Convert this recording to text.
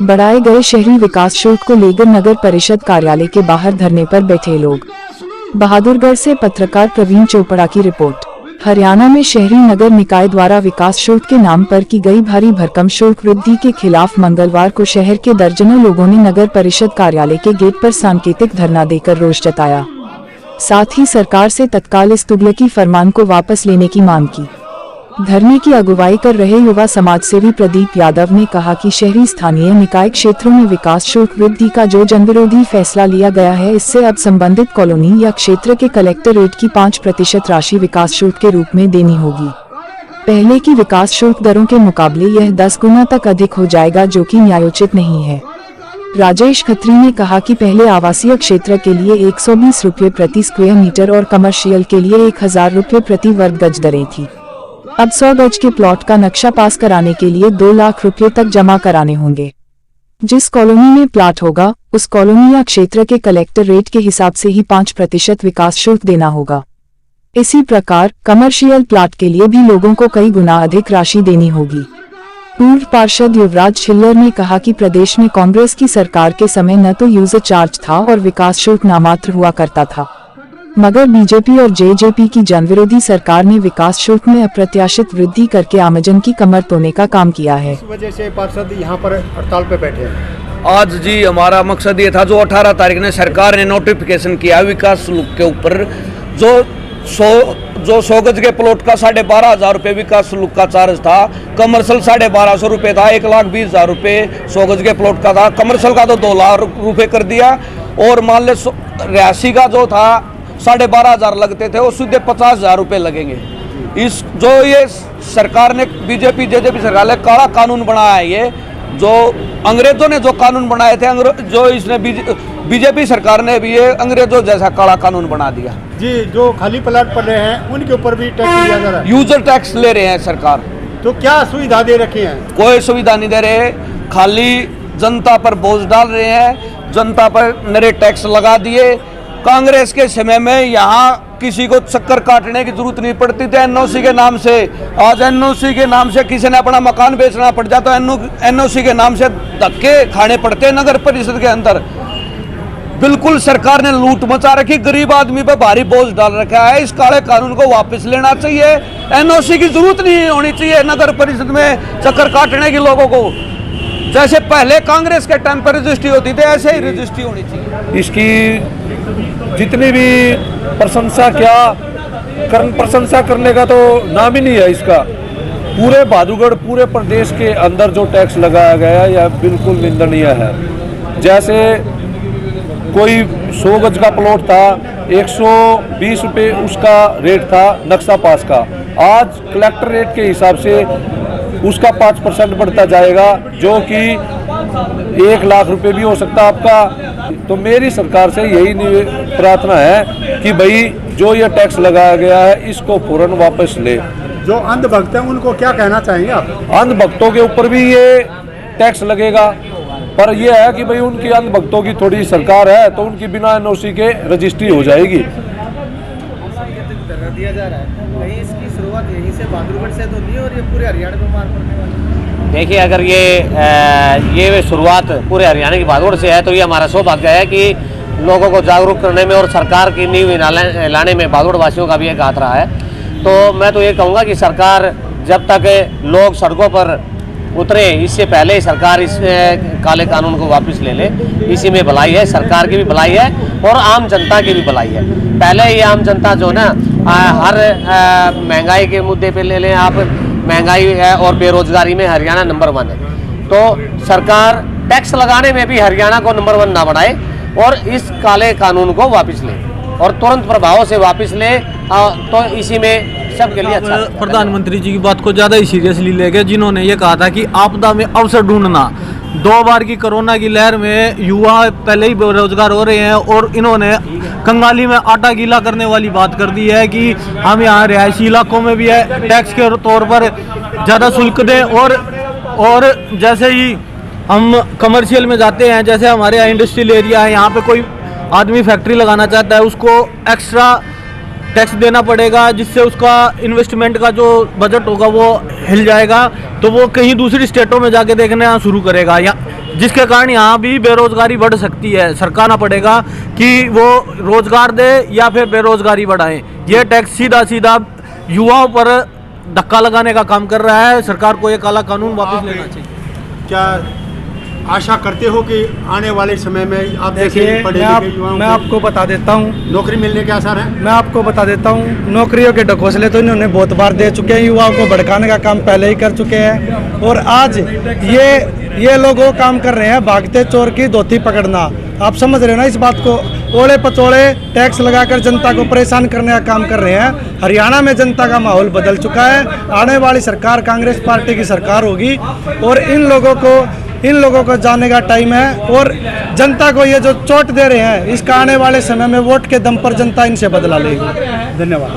बढ़ाए गए शहरी विकास शुल्क को लेकर नगर परिषद कार्यालय के बाहर धरने पर बैठे लोग। बहादुरगढ़ से पत्रकार प्रवीण चोपड़ा की रिपोर्ट। हरियाणा में शहरी नगर निकाय द्वारा विकास शुल्क के नाम पर की गई भारी भरकम शुल्क वृद्धि के खिलाफ मंगलवार को शहर के दर्जनों लोगों ने नगर परिषद कार्यालय के गेट पर सांकेतिक धरना देकर रोष जताया। साथ ही सरकार से तत्काल इस तुगलकी फरमान को वापस लेने की मांग की। धरने की अगुवाई कर रहे युवा समाजसेवी प्रदीप यादव ने कहा कि शहरी स्थानीय निकाय क्षेत्रों में विकास शुल्क वृद्धि का जो जनविरोधी फैसला लिया गया है, इससे अब संबंधित कॉलोनी या क्षेत्र के कलेक्टरेट की 5% राशि विकास शुल्क के रूप में देनी होगी। पहले की विकास शुल्क दरों के मुकाबले यह 10 गुना तक अधिक हो जाएगा, जो कि न्यायोचित नहीं है। राजेश खत्री ने कहा कि पहले आवासीय क्षेत्र के लिए 120 रुपये प्रति स्क्वायर मीटर और कमर्शियल के लिए 1000 रुपये प्रति वर्ग गज दरें थी। अब 100 गज के प्लॉट का नक्शा पास कराने के लिए 2 लाख रुपये तक जमा कराने होंगे। जिस कॉलोनी में प्लॉट होगा, उस कॉलोनी या क्षेत्र के कलेक्टर रेट के हिसाब से ही 5% विकास शुल्क देना होगा। इसी प्रकार कमर्शियल प्लॉट के लिए भी लोगों को कई गुना अधिक राशि देनी होगी। पूर्व पार्षद युवराज छिल्लर ने कहा कि प्रदेश में कांग्रेस की सरकार के समय न तो यूजर चार्ज था और विकास शुल्क नामात्र हुआ करता था, मगर बीजेपी और जेजेपी की जनविरोधी सरकार ने विकास शुल्क में अप्रत्याशित वृद्धि करके आमजन की कमर तोड़ने का काम किया है। इस वजह से पार्षद यहाँ पर हड़ताल पे बैठे हैं। आज जी हमारा मकसद ये था, जो 18 तारीख ने सरकार ने नोटिफिकेशन किया विकास शुल्क के ऊपर, जो 100 गज के प्लॉट का 12,500 रुपये विकास शुल्क का चार्ज था, कमर्शियल 1250 रुपये था, 1,20,000 रुपये 100 गज के प्लॉट का था। कमर्शियल का तो 2 लाख रुपये कर दिया और मान ले रियासी का जो था 12,500 लगते थे, वो सीधे 50,000 रुपये लगेंगे। इस जो ये सरकार ने बीजेपी जेजेपी सरकार ने काला कानून बनाया है, ये जो अंग्रेजों ने जो कानून बनाए थे, जो इसने बीजेपी सरकार ने भी ये अंग्रेजों जैसा काला कानून बना दिया जी। जो खाली प्लाट पड़ रहे हैं उनके ऊपर भी टैक्स लिया जा रहा है। यूजर टैक्स ले रहे हैं सरकार। तो क्या सुविधा दे रखी है? कोई सुविधा नहीं दे रहे, खाली जनता पर बोझ डाल रहे हैं, जनता पर नए टैक्स लगा दिए। कांग्रेस के समय में यहाँ किसी को चक्कर काटने की जरूरत नहीं पड़ती थी एनओसी के नाम से। आज एनओसी के नाम से किसी ने अपना मकान बेचना पड़ जाता है, एनओसी के नाम से धक्के खाने पड़ते हैं नगर परिषद के अंदर। बिल्कुल सरकार ने लूट मचा रखी, गरीब आदमी पे भारी बोझ डाल रखा है। इस काले कानून को वापस लेना चाहिए। एनओसी की जरूरत नहीं होनी चाहिए नगर परिषद में चक्कर काटने की लोगों को। जैसे पहले कांग्रेस के टाइम पर रजिस्ट्री होती थी, ऐसे ही रजिस्ट्री होनी चाहिए। इसकी जितनी भी प्रशंसा प्रशंसा करने का तो नाम ही नहीं है इसका। पूरे बहादुरगढ़ पूरे प्रदेश के अंदर जो टैक्स लगाया गया है यह बिल्कुल निंदनीय है। जैसे कोई 100 गज का प्लॉट था, 120 रुपये उसका रेट था नक्शा पास का, आज कलेक्टर रेट के हिसाब से उसका 5% बढ़ता जाएगा, जो कि 1 लाख रुपए भी हो सकता है आपका। तो मेरी सरकार से यही प्रार्थना है कि भाई जो ये टैक्स लगाया गया है इसको फौरन वापस ले। जो अंधभक्त हैं उनको क्या कहना चाहेंगे आप? अंधभक्तों के ऊपर भी ये टैक्स लगेगा, पर यह है कि भाई उनकी अंधभक्तों की थोड़ी सरकार है तो उनकी बिना एनओसी के रजिस्ट्री हो जाएगी। दिया जा रहा है, कहीं इसकी शुरुआत यहीं से बहादुरगढ़ से तो नहीं और ये पूरे हरियाणा में मार पड़ने वाली? देखिए, अगर ये शुरुआत पूरे हरियाणा की बहादुरगढ़ से है तो ये हमारा सौभाग्य है कि लोगों को जागरूक करने में और सरकार की नींव लाने में बहादुरगढ़ वासियों का भी एक हाथ रहा है। तो मैं तो ये कहूँगा कि सरकार जब तक लोग सड़कों पर उतरे, इससे पहले ही सरकार इस काले कानून को वापस ले ले। इसी में भलाई है, सरकार की भी भलाई है और आम जनता की भी भलाई है। पहले ही आम जनता जो ना हर महंगाई के मुद्दे पे ले लें आप, महंगाई है और बेरोजगारी में हरियाणा नंबर 1 है। तो सरकार टैक्स लगाने में भी हरियाणा को नंबर 1 ना बनाए और इस काले कानून को वापस ले और तुरंत प्रभाव से वापस ले, तो इसी में सबके लिए अच्छा। प्रधानमंत्री जी की बात को ज़्यादा ही सीरियसली ले गए, जिन्होंने ये कहा था कि आपदा में अवसर ढूंढना। 2 बार की कोरोना की लहर में युवा पहले ही बेरोजगार हो रहे हैं और इन्होंने कंगाली में आटा गीला करने वाली बात कर दी है कि हम यहाँ रिहायशी इलाकों में भी है टैक्स के तौर पर ज़्यादा शुल्क दें और जैसे ही हम कमर्शियल में जाते हैं, जैसे हमारे यहाँ इंडस्ट्रियल एरिया है, यहाँ पे कोई आदमी फैक्ट्री लगाना चाहता है उसको एक्स्ट्रा टैक्स देना पड़ेगा, जिससे उसका इन्वेस्टमेंट का जो बजट होगा वो हिल जाएगा, तो वो कहीं दूसरी स्टेटों में जाके देखना शुरू करेगा, या जिसके कारण यहाँ भी बेरोजगारी बढ़ सकती है। सरकार पड़ेगा कि वो रोजगार दे या फिर बेरोजगारी बढ़ाए। ये टैक्स सीधा सीधा युवाओं पर धक्का लगाने का काम कर रहा है। सरकार को ये काला कानून वापस लेना चाहिए। क्या आशा करते हो कि आने वाले समय में आप देखिए, मैं आपको बता देता हूँ, नौकरी मिलने के आसार हैं? मैं आपको बता देता हूँ, नौकरियों के ढकोसले तो इन्होंने बहुत बार दे चुके हैं, युवाओं को भड़काने का काम पहले ही कर चुके हैं, और आज ये लोग वो काम कर रहे हैं, भागते चोर की धोती पकड़ना। आप समझ रहे हो ना इस बात को? ओले पचोले टैक्स लगाकर जनता को परेशान करने का काम कर रहे हैं। हरियाणा में जनता का माहौल बदल चुका है। आने वाली सरकार कांग्रेस पार्टी की सरकार होगी और इन लोगों को जाने का टाइम है, और जनता को ये जो चोट दे रहे हैं इसका आने वाले समय में वोट के दम पर जनता इनसे बदला लेगी। धन्यवाद।